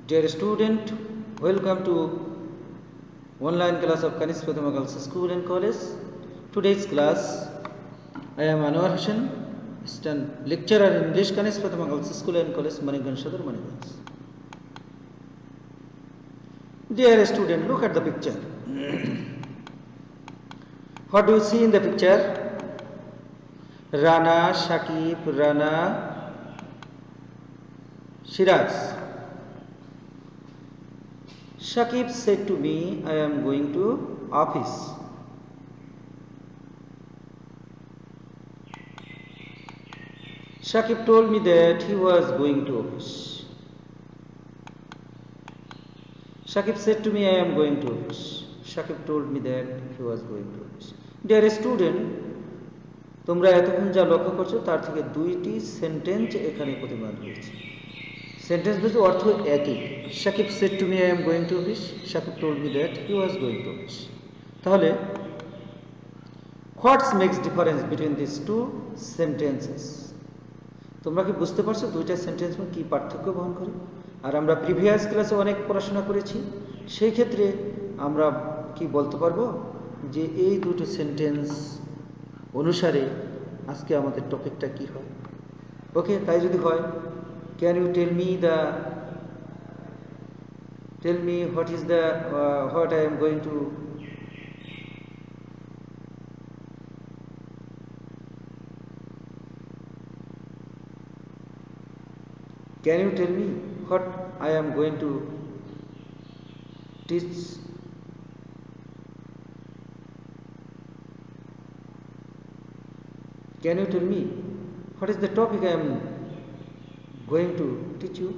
Dear student, welcome to online class of Kanis Prathama Girls School and College. Today's class, I am Anwar Hussain, assistant lecturer in English Kanis Prathama Girls School and College, Maniganj Sadar, Maniganj. Dear student, look at the picture. What do you see in the picture? Rana, Shakib, Rana, Shiraz. Shakib said to me, I am going to office. Shakib told me that he was going to office. Shakib said to me, I am going to office. Shakib told me that he was going to office. Dear student, তোমরা এতক্ষণ যা লক্ষ্য করছো তার থেকে দুইটি sentence এখানে প্রতিমান হয়েছে। সেন্টেন্স দুটো অর্থ একই। Shakib said to me I am going to office, Shakib told me that he was going to office. তাহলে what's makes difference between this two sentences? তোমরা কি বুঝতে পারছো দুইটা সেন্টেন্স কি পার্থক্য বহন করে? আর আমরা প্রিভিয়াস ক্লাসে অনেক পড়াশোনা করেছি, সেই ক্ষেত্রে আমরা কি বলতে পারবো যে এই দুটো সেন্টেন্স অনুসারে আজকে আমাদের টপিকটা কি হয়। ওকে, তাই যদি হয়, can you tell me what is the what I am going to can you tell me what I am going to teach? Can you tell me what is the topic I am going to teach you?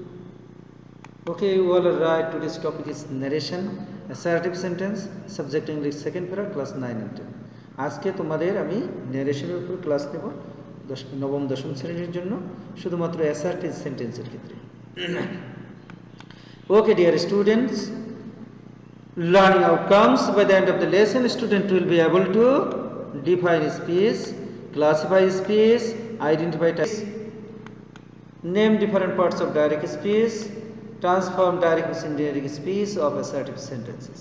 Okay, you all are right. Today's topic is narration, assertive sentence, subject English second period, class 9 and 10. আজকে তোমাদের আমি ন্যারেশনের উপর class নেব নবম দশম শ্রেণীর জন্য, শুধুমাত্র অ্যাসার্টিভ সেন্টেন্সের ক্ষেত্রে। Okay, dear students, learning outcomes. By the end of the lesson, student will be able to define speech, classify speech, identify types, name different parts of direct speech, transform direct speech into indirect speech of assertive sentences.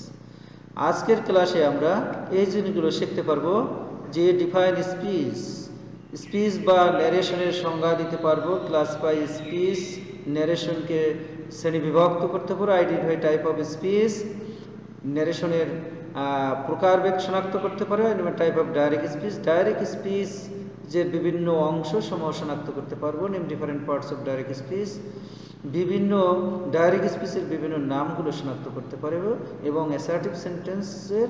আজকের ক্লাসে আমরা এই জিনিসগুলো শিখতে পারবো যে define speech, speech বা ন্যারেশনের সংজ্ঞা দিতে পারবো, ক্লাসিফাই স্পিচ, ন্যারেশনকে শ্রেণীবিভক্ত করতে পারবো, আইডেন্টিফাই টাইপ অফ স্পিচ, ন্যারেশনের প্রকারভেদ শনাক্ত করতে পারবো, টাইপ অফ ডাইরেক্ট স্পিচ যে বিভিন্ন অংশ সমূহ শনাক্ত করতে পারবো, name different parts of direct speech, বিভিন্ন ডাইরেক্ট স্পিচের বিভিন্ন নামগুলো শনাক্ত করতে পারবো, এবং অ্যাসার্টিভ সেন্টেন্সের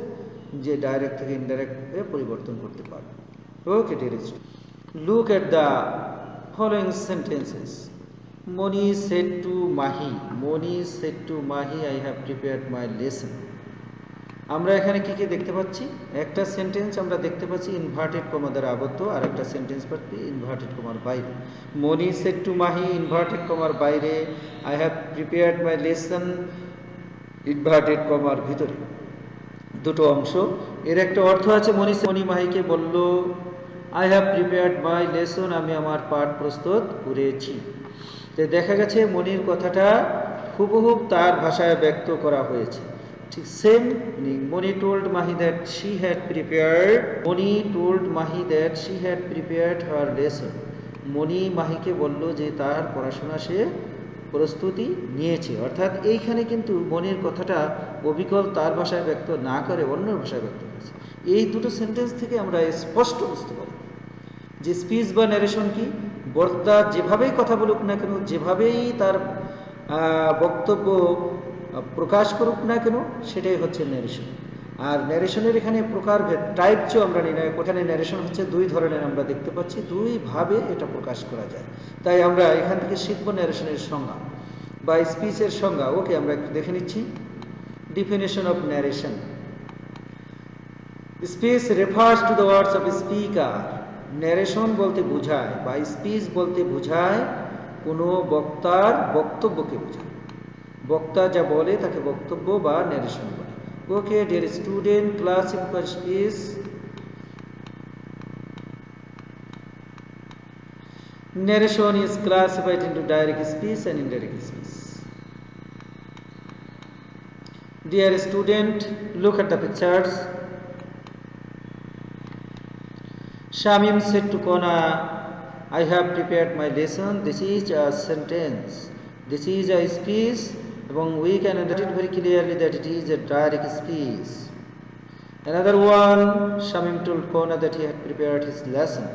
যে ডাইরেক্ট থেকে ইনডাইরেক্টে পরিবর্তন করতে পারবো। Okay dear student, look at the following sentences. Moni said to Mahi, Moni said to Mahi, I have prepared my lesson. আমরা এখানে কি কি দেখতে পাচ্ছি? একটা সেন্টেন্স আমরা দেখতে পাচ্ছি ইনভার্টেড কমা দ্বারা আবদ্ধ, আর একটা সেন্টেন্স পাচ্ছি ইনভার্টেড কমার বাইরে। মনি সেড টু মাহি ইনভার্টেড কমার বাইরে, I have prepared my lesson inverted কমার ভিতরে। দুটো অংশ, এর একটা অর্থ আছে মনি মাহিকে বলল I have prepared my lesson, আমি আমার পাঠ প্রস্তুত করেছি। তো দেখা গেছে মনির কথাটা হুবহু তার ভাষায় ব্যক্ত করা হয়েছে। ঠিক same meaning, Moni told Mahi that she had prepared her lesson. Moni মাহিকে বলল যে তার পড়াশোনা সে প্রস্তুতি নিয়েছে। অর্থাৎ এইখানে কিন্তু মনির কথাটা অবিকল তার ভাষায় ব্যক্ত না করে অন্য ভাষায় ব্যক্ত করেছে। এই দুটো সেন্টেন্স থেকে আমরা স্পষ্ট বুঝতে পারি যে স্পিচ বা ন্যারেশন কি, বক্তা যেভাবেই কথা বলুক না কেন, যেভাবেই তার বক্তব্য প্রকাশ করুক না কেন, সেটাই হচ্ছে ন্যারেশন। আর ন্যারেশনের এখানে প্রকারভেদ, টাইপসও আমরা নির্ণয়, ওখানে ন্যারেশন হচ্ছে দুই ধরনের আমরা দেখতে পাচ্ছি, দুইভাবে এটা প্রকাশ করা যায়। তাই আমরা এখান থেকে শিখবো ন্যারেশনের সংজ্ঞা বা স্পিচের সংজ্ঞা। ওকে, আমরা একটু দেখে নিচ্ছি। Definition of narration. Speech refers to the words of speaker. Narration বলতে বোঝায় বা স্পিচ বলতে বোঝায় কোনো বক্তার বক্তব্যকে বোঝায়। বক্তা যা বলে তাকে বক্তব্য বা ন্যারেশন বলে। ওকে dear student, classify speech. Narration is classified into direct speech and indirect speech. Dear student, look at the pictures. Shamim said to Kona, I have prepared my lesson. This is a sentence. This is a speech. And we can understand very clearly that it is a direct speech. Another one, Shamim told Kona that he had prepared his lesson.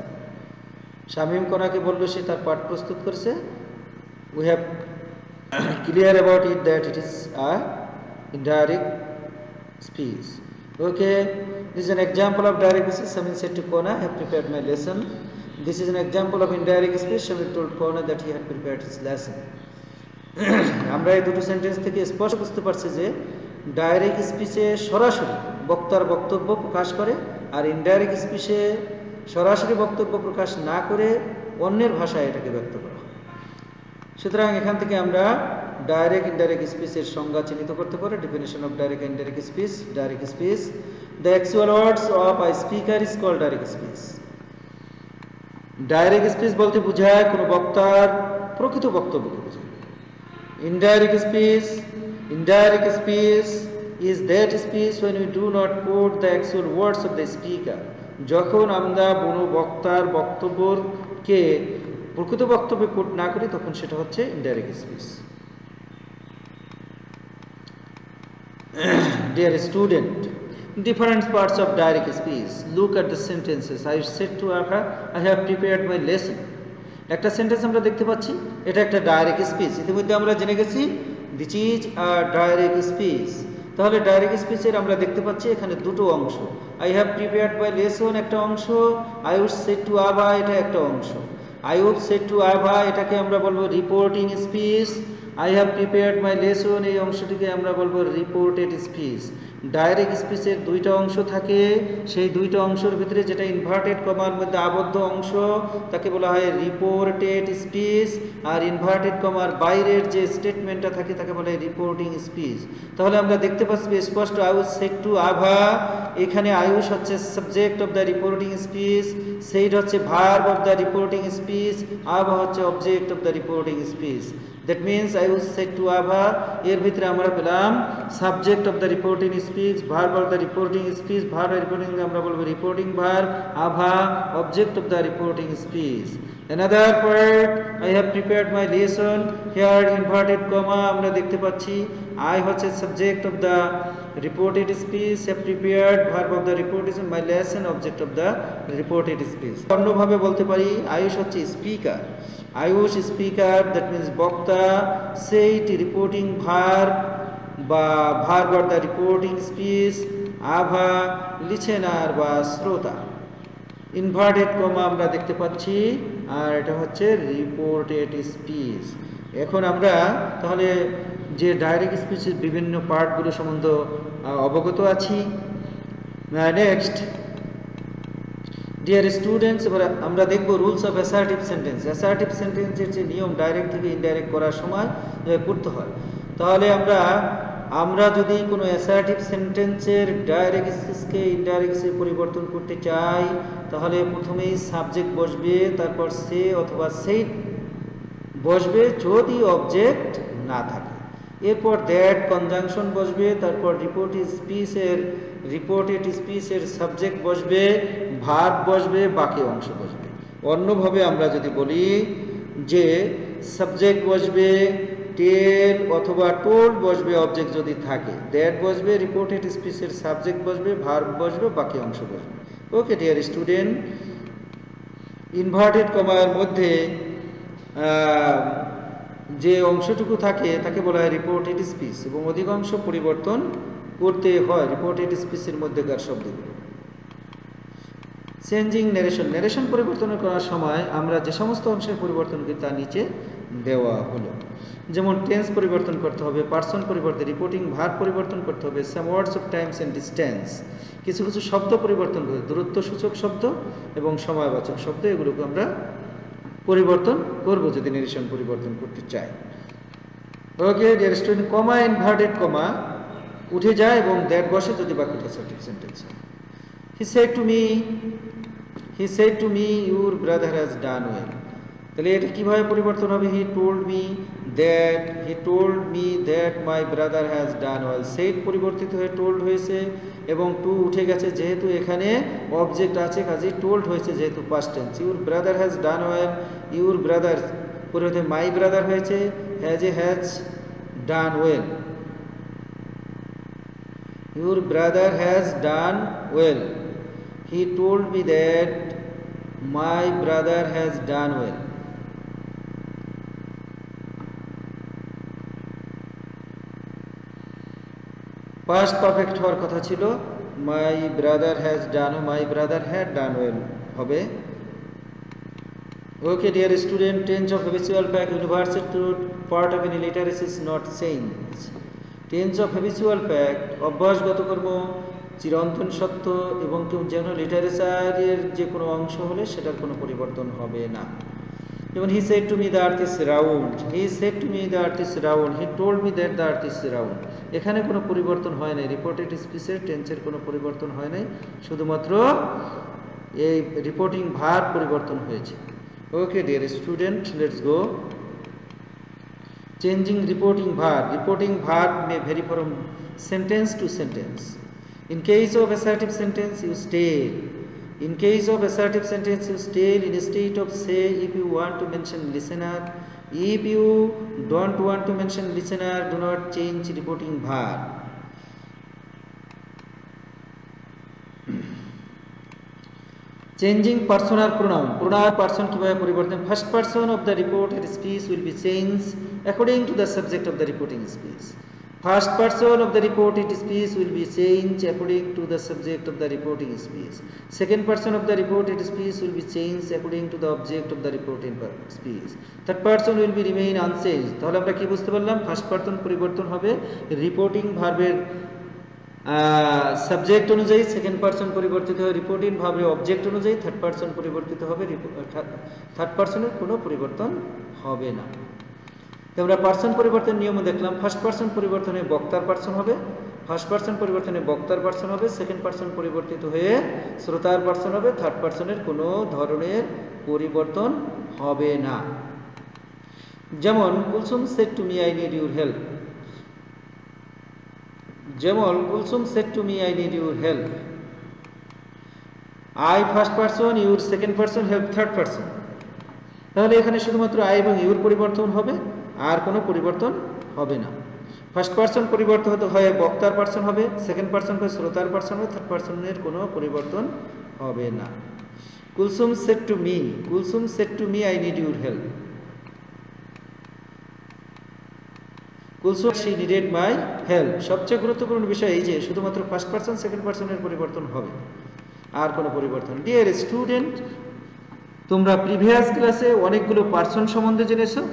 Shamim Konake bollo she tar part prostut korche. We have clear about it that it is a indirect speech. Okay, this is an example of direct speech. Shamim said to Kona, I have prepared my lesson. This is an example of indirect speech. Shamim told Kona that he had prepared his lesson. আমরা এই দুটো sentence থেকে স্পষ্ট বুঝতে পারছি যে direct স্পিচে সরাসরি বক্তার বক্তব্য প্রকাশ করে আর ইনডাইরেক্ট স্পিচে সরাসরি বক্তব্য প্রকাশ না করে অন্যের ভাষায় এটাকে ব্যক্ত করা হয়। সুতরাং এখান থেকে আমরা ডাইরেক্ট ইনডাইরেক্ট স্পিচের সংজ্ঞা চিহ্নিত করতে পারি। Definition of direct indirect speech. Direct speech, the actual words of a speaker is called direct speech. Direct speech বলতে বোঝায় কোনো বক্তার প্রকৃত বক্তব্যকে বোঝায়। Indirect speech is that speech when we do not quote the actual words of the speaker. যখন আমরা কোনো বক্তার বক্তব্যকে প্রকৃত বক্তব্যে কোট না করি তখন সেটা হচ্ছে indirect speech. Dear student, different parts of direct speech. Look at the sentences. I said to Abha, I have prepared my lesson. একটা সেন্টেন্স আমরা দেখতে পাচ্ছি, এটা একটা ডাইরেক্ট স্পিচ। ইতিমধ্যে আমরা জেনে গেছি this is a direct speech. তাহলে ডাইরেক্ট স্পিচের আমরা দেখতে পাচ্ছি এখানে দুটো অংশ। I have prepared my lesson একটা অংশ, আই উড সেড টু আভা এটা একটা অংশ। আই উড সেড টু আভা এটাকে আমরা বলবো reporting speech. I have prepared my lesson এই অংশটিকে আমরা বলবো রিপোর্টেড স্পিচ। ডাইরেক্ট স্পিচের দুইটা অংশ থাকে, সেই দুইটা অংশের ভিতরে যেটা ইনভার্টেড কমার মধ্যে আবদ্ধ অংশ তাকে বলা হয় রিপোর্টেড স্পিচ, আর ইনভার্টেড কমার বাইরের যে স্টেটমেন্টটা থাকে তাকে বলা হয় রিপোর্টিং স্পিচ। তাহলে আমরা দেখতে পাচ্ছি স্পষ্ট আইউস সেড টু আভা, এখানে আয়ুষ হচ্ছে subject of the reporting speech, said হচ্ছে verb of the reporting speech, Abha হচ্ছে object of the reporting speech. That means I was said to Abha, এর ভিতরে আমরা পেলাম subject of the reporting speech, verb of the reporting speech, verb reporting আমরা বলবো reporting verb, আভা object of the reporting speech. Another part, I have prepared my lesson, here inverted comma আমরা দেখতে পাচ্ছি I হচ্ছে subject of the reported speech, have prepared verb of the reported my lesson object of the reported speech। অন্যভাবে বলতে পারি আয়ুষ হচ্ছে speaker, Ayush speaker that means বক্তা, সেইট রিপোর্টিং ভার্ব বা verb of the reporting speech, আভা লিসেনার বা শ্রোতা। ইনভার্টেড কমা আমরা দেখতে পাচ্ছি আর এটা হচ্ছে রিপোর্টেড স্পিচ। এখন আমরা তাহলে যে ডাইরেক্ট স্পিচের বিভিন্ন পার্টগুলো সম্বন্ধে অবগত আছি। নেক্সট ডিয়ার স্টুডেন্টস, এবার আমরা দেখব rules of assertive sentence. Assertive সেন্টেন্সের যে নিয়ম ডাইরেক্ট থেকে ইনডাইরেক্ট করার সময় করতে হয়। তাহলে আমরা যদি কোনো অ্যাসার্টিভ সেন্টেন্সের ডাইরেক্ট স্পিচকে ইনডাইরেক্টে পরিবর্তন করতে চাই তাহলে প্রথমেই সাবজেক্ট বসবে, তারপর সে অথবা সেই বসবে যদি অবজেক্ট না থাকে, এরপর দ্যাট কনজাংশন বসবে, তারপর রিপোর্টেড স্পিচের সাবজেক্ট বসবে, ভার্ব বসবে, বাকি অংশ বসবে। অন্যভাবে আমরা যদি বলি যে সাবজেক্ট বসবে, টেল অথবা টোল্ড বসবে অবজেক্ট যদি থাকে, দ্যাট বসবে, রিপোর্টেড স্পিচের সাবজেক্ট বসবে, ভার্ব বসবে, বাকি অংশ বসবে। ওকে ডিয়ার স্টুডেন্ট, ইনভার্টেড কমার মধ্যে যে অংশটুকু থাকে তাকে বলা হয় রিপোর্টেড স্পিচ এবং অধিকাংশ পরিবর্তন করতে হয় রিপোর্টেড স্পিচের মধ্যেকার শব্দগুলো। চেঞ্জিং নেরেশন পরিবর্তন করার সময় আমরা যে সমস্ত অংশের পরিবর্তন করি তা নিচে দেওয়া হলো। যেমন টেন্স পরিবর্তন করতে হবে, পার্সন পরিবর্তন, রিপোর্টিং ভার্ব পরিবর্তন করতে হবে, some words of times and distance, কিছু কিছু শব্দ পরিবর্তন করতে, দূরত্ব সূচক শব্দ এবং সময়বাচক শব্দ, এগুলোকে আমরা পরিবর্তন করব যদি নেরেশন পরিবর্তন করতে চাই। ওকে dear student, comma inverted comma উঠে যায় এবং দ্যাট বসে যদি বাক্যটা অ্যাসার্টিভ সেন্টেন্স হয়। He said to me your brother has done well, তাহলে এটা কিভাবে পরিবর্তন হবে? He told me that he told me that my brother has done well. said পরিবর্তিত হয়ে told হয়েছে এবং to উঠে গেছে যেহেতু এখানে অবজেক্ট আছে কাজেই told হয়েছে যেহেতু past tense. your brother has done well. your brother পরিবর্তে my brother হয়েছে has done well. your brother has done well. he told me that my brother has done well. past perfect হওয়ার কথা ছিল my brother has done, my brother had done well হবে. Okay dear student, tense of habitual past universal truth part of any literacy is not change. tense of habitual past অভ্যাসগত কর্ম চিরন্তন সত্য এবং কেউ যেন লিটারেচারের যে কোনো অংশ হলে সেটার কোনো পরিবর্তন হবে না। যেমন he said to me the earth is round. he said to me the earth is round. he told me that the earth is round. এখানে কোনো পরিবর্তন হয় নাই, রিপোর্টেড স্পিচের টেন্সের কোনো পরিবর্তন হয় নাই, শুধুমাত্র এই রিপোর্টিং ভার্ব পরিবর্তন হয়েছে। Okay dear student, let's go. Changing reporting verb. Reporting verb may vary from sentence to sentence. In case of assertive sentence you stay. In case of assertive sentence, you stay instead of say if you want to mention listener. If you don't want to mention listener, do not change reporting verb. Changing personal pronoun. Pronoun person কিভাবে পরিবর্তন? First person of the reported speech will be changed according to the subject of the reporting speech. First person of the reported speech will be changed according to the subject of the reporting speech. Second person of the reported speech will be changed according to the object of the reporting speech. Third person will be remain unchanged. তাহলে আমরা কি বুঝতে পারলাম? First person পরিবর্তন হবে reporting ভার্বের subject অনুযায়ী, second person পরিবর্তিত হবে রিপোর্টিং ভার্বের অবজেক্ট অনুযায়ী, থার্ড পারসন পরিবর্তিত হবে থার্ড পারসনের কোনো পরিবর্তন হবে না। আমরা পার্সন পরিবর্তন নিয়ম দেখলাম। ফার্স্ট পার্সন পরিবর্তনে বক্তার পার্সন হবে, ফার্স্ট পার্সন পরিবর্তনে বক্তার পার্সন হবে, সেকেন্ড পার্সন পরিবর্তিত হয়ে শ্রোতার পার্সন হবে, থার্ড পার্সনের কোনো ধরনের পরিবর্তন হবে না। যেমন Kulsum said to me I need your help. যেমন Kulsum said to me I need your help. I first person, your second person, help third person. তাহলে এখানে শুধুমাত্র আই এবং ইউর পরিবর্তন হবে, আর কোনো পরিবর্তন হবে না। ফার্স্ট পার্সন পরিবর্তন হতে হয় বক্তার পার্সন হবে, সেকেন্ড পার্সন হয় শ্রোতার পার্সন হবে, থার্ড পার্সনের কোনো পরিবর্তন হবে না। Kulsum said to me, Kulsum said to me I need your help. Kulsum she needed my help. সবচেয়ে গুরুত্বপূর্ণ বিষয় এই যে শুধুমাত্র ফার্স্ট পার্সন সেকেন্ড পার্সনের পরিবর্তন হবে, আর কোনো পরিবর্তন। ডিয়ার স্টুডেন্ট, তোমরা প্রিভিয়াস ক্লাসে অনেকগুলো পার্সন সম্বন্ধে জেনেছো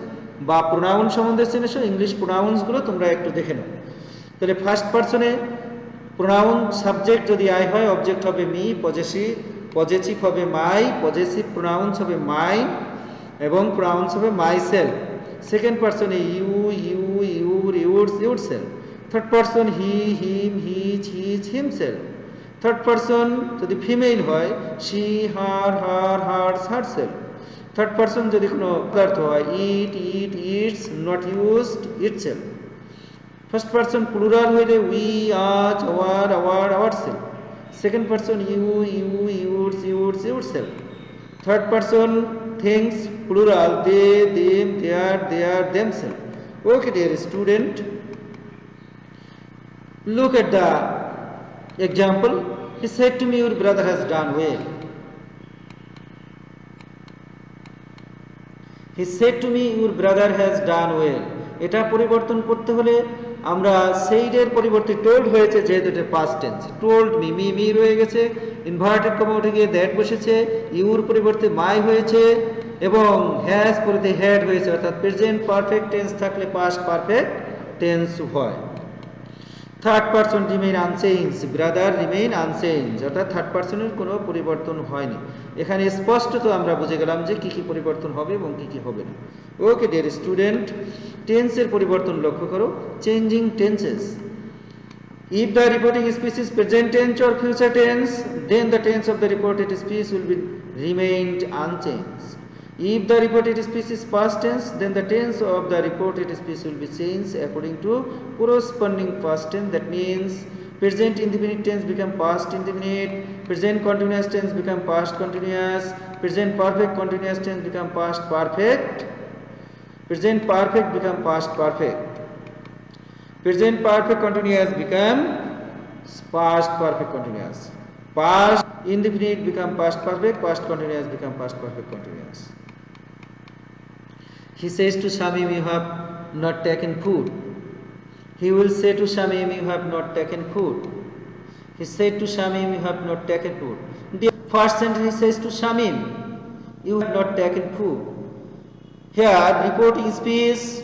বা প্রোনাউন সম্বন্ধে জেনেছো। ইংলিশ প্রোনাউন্সগুলো তোমরা একটু দেখে নাও। তাহলে ফার্স্ট পার্সনে প্রোনাউন সাবজেক্ট যদি আই হয়, অবজেক্ট হবে মি, পজেসিভ হবে মাই, পজেসিভ প্রোনাউন্স হবে মাই এবং প্রোনাউন্স হবে মাই সেলফ। সেকেন্ড পার্সনে you, you, your, yours, yourself. Third person he, him, his, his, himself. Third person যদি ফিমেল হয় she, her, her, hers, herself. Third person যদি কোনো পদার্থ হয় it, it, its, not used, itself. First person plural হইলে we, us, hour, hour, ourselves. Second person you, you, yours, yours, yourself. Third person things plural they, them, their, their, themselves. Okay dear student, look at the example. He said to me, your brother has done well. He said to me, your brother has done well. এটা পরিবর্তন করতে হলে আমরা সেইডের পরিবর্তে told হয়েছে, যেহেতু এটা past tense. Told me, me, me রয়ে গেছে, ইনভার্টেড কমা উঠে গিয়ে দ্যাট বসেছে, ইউর পরিবর্তে মাই হয়েছে এবং হ্যাজ পরিবর্তে হ্যাড হয়েছে। অর্থাৎ প্রেজেন্ট পারফেক্ট টেন্স থাকলে পাস্ট পারফেক্ট টেন্স হয়। Third person remain unchange, brother remain unchange, অর্থাৎ থার্ড পার্সনের কোনো পরিবর্তন হয়নি। এখানে স্পষ্টত আমরা বুঝে গেলাম যে কি কি পরিবর্তন হবে এবং কি কি হবে না। ওকে ডিয়ার স্টুডেন্ট, টেন্সের পরিবর্তন লক্ষ্য করো। Changing tenses. If the reporting speech is present tense or future tense, then the tense of the reported speech will be remained unchanged. If the reported speech is past tense, then the tense of the reported speech will be changed according to corresponding past tense. That means present indefinite tense become past indefinite, present continuous tense become past continuous, present perfect continuous tense become past perfect, present perfect become past perfect, present perfect continuous become past perfect continuous, past indefinite become past perfect, past continuous become past perfect continuous. He says to Shamim, you have not taken food. He will say to Shamim, you have not taken food. He said to Shamim, you have not taken food. The first sentence he says to Shamim, you have not taken food. Here, reporting speech,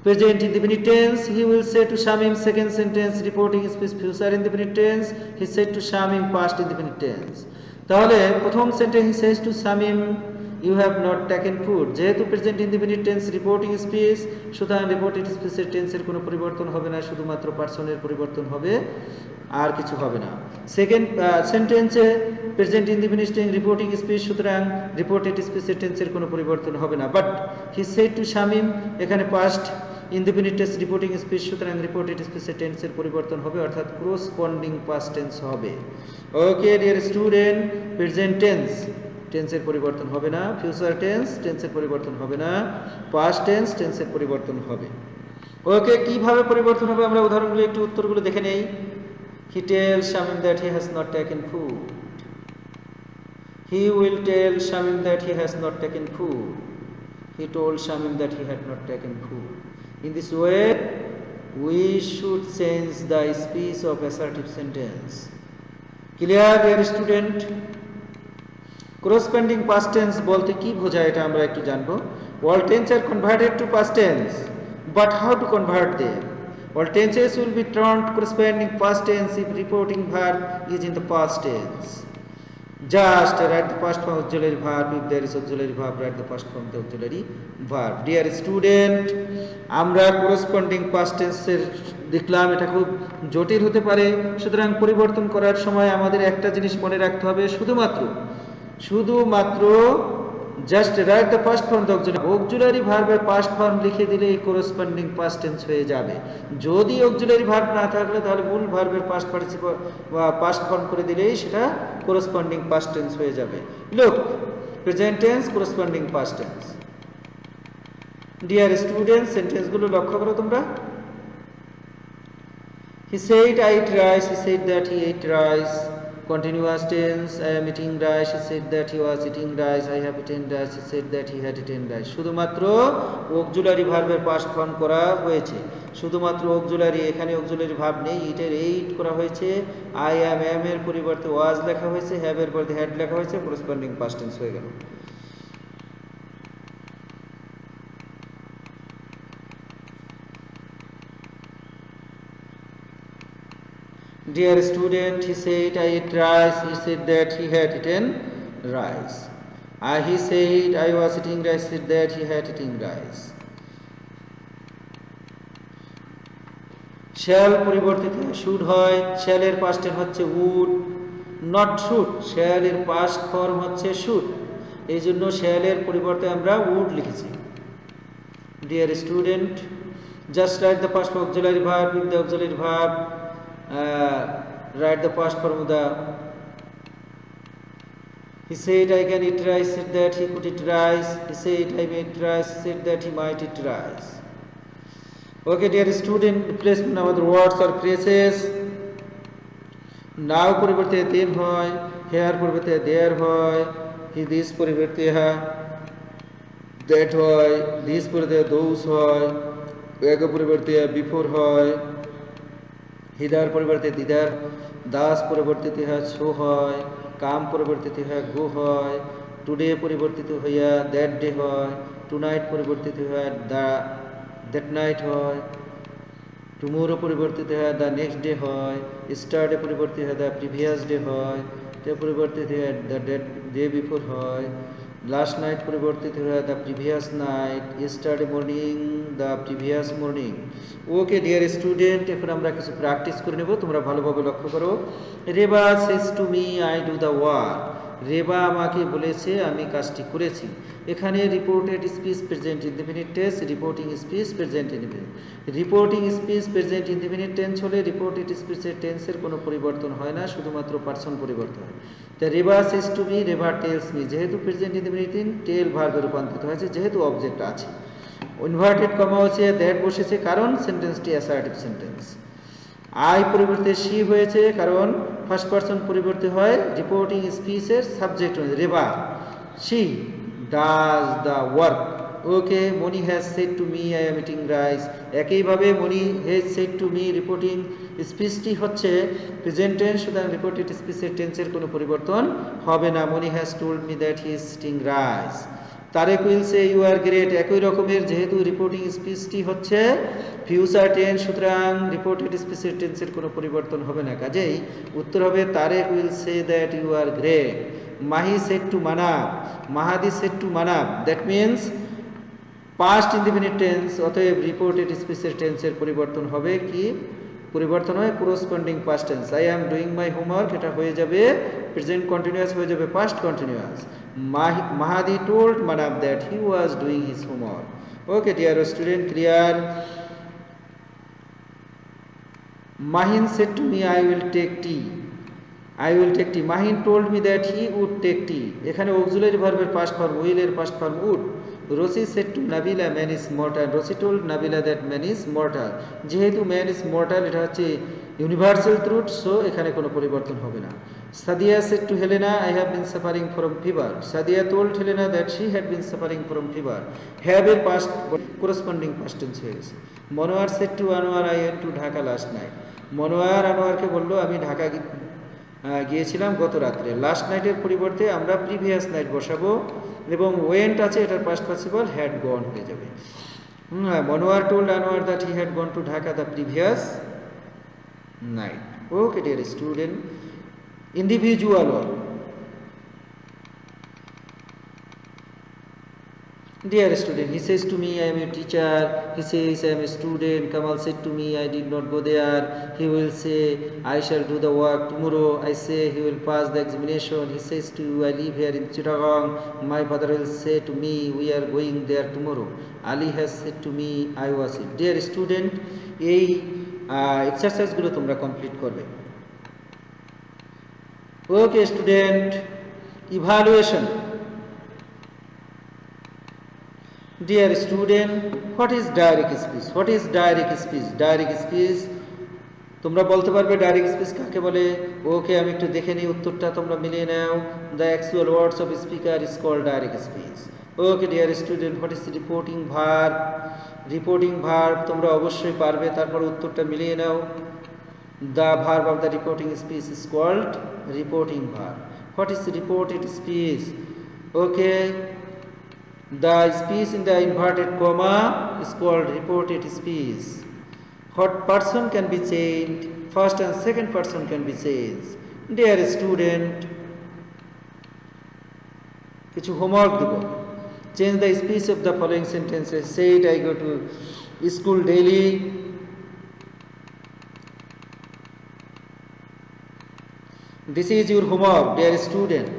present indefinite tense, he will say to Shamim, second sentence, reporting speech, future indefinite tense, he said to Shamim, past indefinite tense. তাহলে প্রথম sentence he says to Shamim, you have not taken food. যেহেতু present indefinite tense reporting speech, সুতরাং reported স্পিচের টেন্সের কোনো পরিবর্তন হবে না, শুধুমাত্র পার্সনের পরিবর্তন হবে, আর কিছু হবে না। সেকেন্ড সেন্টেন্সে present indefinite tense reporting speech, সুতরাং রিপোর্টেড স্পিচের টেন্সের কোনো পরিবর্তন হবে না। But he said to Shamim, এখানে past indefinite tense reporting speech, সুতরাং রিপোর্টেড স্পিচের টেন্সের পরিবর্তন হবে, অর্থাৎ করসপন্ডিং পাস্ট টেন্স হবে। Okay dear student, present tense টেন্সের পরিবর্তন হবে না, ফিউচার টেন্স টেন্সের পরিবর্তন হবে না, পাস্ট টেন্স টেন্সের পরিবর্তন হবে। ওকে, কিভাবে পরিবর্তন হবে আমরা উদাহরণগুলো একটু উত্তরগুলো দেখে নেই। He tells Shamim that he has not taken food. He will tell Shamim that he has not taken food. He told Shamim that he had not taken food. In this way, we should change the speech of assertive sentence. Clear, dear student? Corresponding past tense বলতে কি বোঝায় এটা আমরা একটু জানবো। All tenses are converted to past tense, but how to convert them? All tenses will be turned corresponding past tense if reporting verb is in the past tense. Just write the past form auxiliary verb. If there is auxiliary verb, write the past form the auxiliary verb. Dear student, আমরা corresponding past tense এর দেখলাম, এটা খুব জটিল হতে পারে, সুতরাং পরিবর্তন করার সময় আমাদের একটা জিনিস মনে রাখতে হবে, শুধুমাত্র just write the past form the auxiliary ভার্বের পাস্ট ফর্ম লিখে দিলে এই করসপন্ডিং পাস্ট টেন্স হয়ে যাবে। যদি অক্সিলারি ভার্ব না থাকলে তাহলে মূল ভার্বের পাস্ট পার্টিসিপল বা পাস্ট ফর্ম করে দিলেই সেটা করসপন্ডিং পাস্ট টেন্স হয়ে যাবে। Look, present tense corresponding past tense. Dear students, সেন্টেন্সগুলো লক্ষ্য করো তোমরা। He said I ate rice, he said that he ate rice. Continuous tense, I am eating rice, he said that he was eating rice, I have eaten rice, he said that he had eaten rice. শুধুমাত্র auxiliary ভার্বের past form করা হয়েছে, শুধুমাত্র auxiliary, এখানে auxiliary verb নেই, ইটের eight করা হয়েছে, আই অ্যাম এর পরিবর্তে ওয়াজ লেখা হয়েছে, হ্যাভ এর পরিবর্তে হ্যাড লেখা হয়েছে, করসপন্ডিং পাস্ট টেন্স হয়ে গেল। Dear student, he said I ate rice, he said that he had eaten rice. He said I was eating rice, said that he had eaten rice. shall পরিবর্তিত should হয়, shall এর past tense হচ্ছে would, not should, shall এর past form হচ্ছে should, এই জন্য shall এর পরিবর্তে আমরা would লিখেছি। Dear student, just write the past form auxiliary verb with the auxiliary verb. Write the past form of the. He said I can eat rice, said that he could eat rice, he said I may eat rice, said that he might eat rice. Okay dear student, replacement of the words or phrases. Now পরিবর্তে them হয়, here পরিবর্তে there হয়, this পরিবর্তে that হয়, this পরিবর্তে those হয়, ago পরিবর্তে before হয়, হিদার পরিবর্তে দিদার, দাস পরিবর্তিত হয় সো হয়, কাম পরিবর্তিত হয় গো হয়, টুডে পরিবর্তিত হইয়া দ্যাট ডে হয়, টু নাইট পরিবর্তিত হয় দ্যাট নাইট হয়, টুমোরো পরিবর্তিত হয় দ্য নেক্সট ডে হয়, স্টারডে পরিবর্তিত হয় দ্য প্রিভিয়াস ডে হয়, টে পরিবর্তিত হয় দ্য ডে বিফোর হয়, লাস্ট নাইট পরিবর্তিত হয় the previous night, ইস্টারডে morning the previous morning. Okay dear student, এখন আমরা কিছু প্র্যাকটিস করে নেব, তোমরা ভালোভাবে লক্ষ্য করো। Reba says to me I do the work, Reba আমাকে বলেছে আমি কাজটি করেছি। এখানে reported speech present indefinite tense, reporting speech present indefinite. Reporting speech present indefinite tense হলে রিপোর্টেড স্পিচের টেন্সের কোনো পরিবর্তন হয় না, শুধুমাত্র পার্সন পরিবর্তন হয়। তা Reba says to me, Reba tales me, যেহেতু প্রেজেন্ট ইনডিফিনিট টেল ভার্বে রূপান্তরিত হয়েছে, যেহেতু অবজেক্ট আছে। ইনভার্টেড কমা হচ্ছে দ্যাট বসেছে কারণ সেন্টেন্সটি অ্যাসার্টিভ সেন্টেন্স। আই পরিবর্তে সি হয়েছে কারণ ফার্স্ট পারসন পরিবর্তে হয় রিপোর্টিং স্পিচের subject Reba. She does the work. Okay, Moni has said to me I am eating rice. একইভাবে Moni has said to me reporting স্পিচটি হচ্ছে প্রেজেন্ট টেন্স, সুতরাং রিপোর্টেড স্পিচের টেন্সের কোনো পরিবর্তন হবে না। Moni has told me that he is eating rice. Tarek will say you are great. একই রকমের, যেহেতু রিপোর্টিং স্পিচটি হচ্ছে ফিউচার টেন্স, সুতরাং রিপোর্টেড স্পিচের টেন্সের কোনো পরিবর্তন হবে না। কাজেই উত্তর হবে Tarek will say that you are great. Mahi said to Manab, Mahadi said to Manab, that means past indefinite tense. অতএব রিপোর্টেড স্পিচের টেন্সের পরিবর্তন হবে কি? পরিবর্তন হয় corresponding past tense. I am doing my homework, এটা হয়ে যাবে প্রেজেন্ট কন্টিনিউয়াস, হয়ে যাবে past continuous. Mahadi told Manab that he was doing his homework. Okay, dear student, clear? Mahin said to me, I will take tea. I will take tea. Mahin told me that he would take tea. এখানে auxiliary verb এর past form, will এর past form would. Rosie said to Nabila, man is mortal. Rosie told Nabila that man is mortal. যেহেতু man is mortal, এটা হচ্ছে universal truth, so এখানে কোনো পরিবর্তন হবে না। Sadia said to Helena, I have been suffering from fever. Sadia told Helena that she had been suffering from fever. Have a past corresponding past tense হয়ে গেছে। Manohar said to Anwar, I went to Dhaka last night. Monowar আনোয়ারকে বললো আমি ঢাকা গিয়েছিলাম গত রাত্রে। Last নাইটের পরিবর্তে আমরা previous night বসাবো এবং ওয়েন্ট আছে, এটার পাস্ট পার্টিসিপল হ্যাড গন হয়ে যাবে। Monowar told Anwar that he had gone to Dhaka the previous night. Okay, dear student, individual or dear student, he says to me, I am a teacher. He says, I am a student. Kamal said to me, I did not go there. He will say, I shall do the work tomorrow. I say, he will pass the examination. He says to you, I live here in Chittagong. My father will say to me, we are going there tomorrow. Ali has said to me, I was it. Dear student, এই এক্সারসাইজগুলো তোমরা complete করবে। ওকে student, evaluation. Deer student, what is direct speech? What is direct speech? Direct speech তোমরা বলতে পারবে direct speech কাকে বলে? ওকে, আমি একটু দেখে নিই উত্তরটা, তোমরা মিলিয়ে নাও। The actual words of speaker is called direct speech. Okay dear student, what is reporting verb? Reporting verb তোমরা অবশ্যই পারবে, তারপর উত্তরটা মিলিয়ে নাও। The verb of the reporting speech is called reporting verb. What is reported speech? Okay, the speech in the inverted comma is called reported speech. What person can be changed? First and second person can be changed. Dear student, কিছু homework দেব। Change the speech of the following sentences. Say it, I go to school daily. This is your homework, dear student.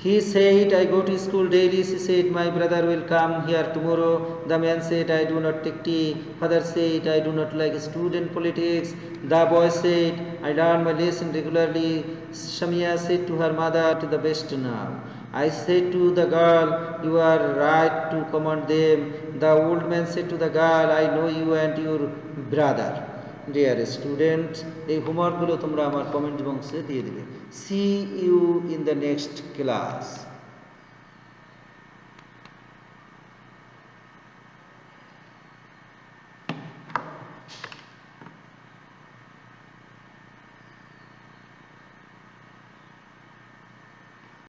He said, I go to school daily. She said, my brother will come here tomorrow. The man said, I do not take tea. Father said, I do not like student politics. The boy said, I learn my lesson regularly. Shamia said to her mother, to the best now. I said to the girl, you are right to command them. The old man said to the girl, I know you and your brother. Dear students, এই হোমওয়ার্কগুলো তোমরা আমার comment বক্সে দিয়ে দিবে। See you in the next class.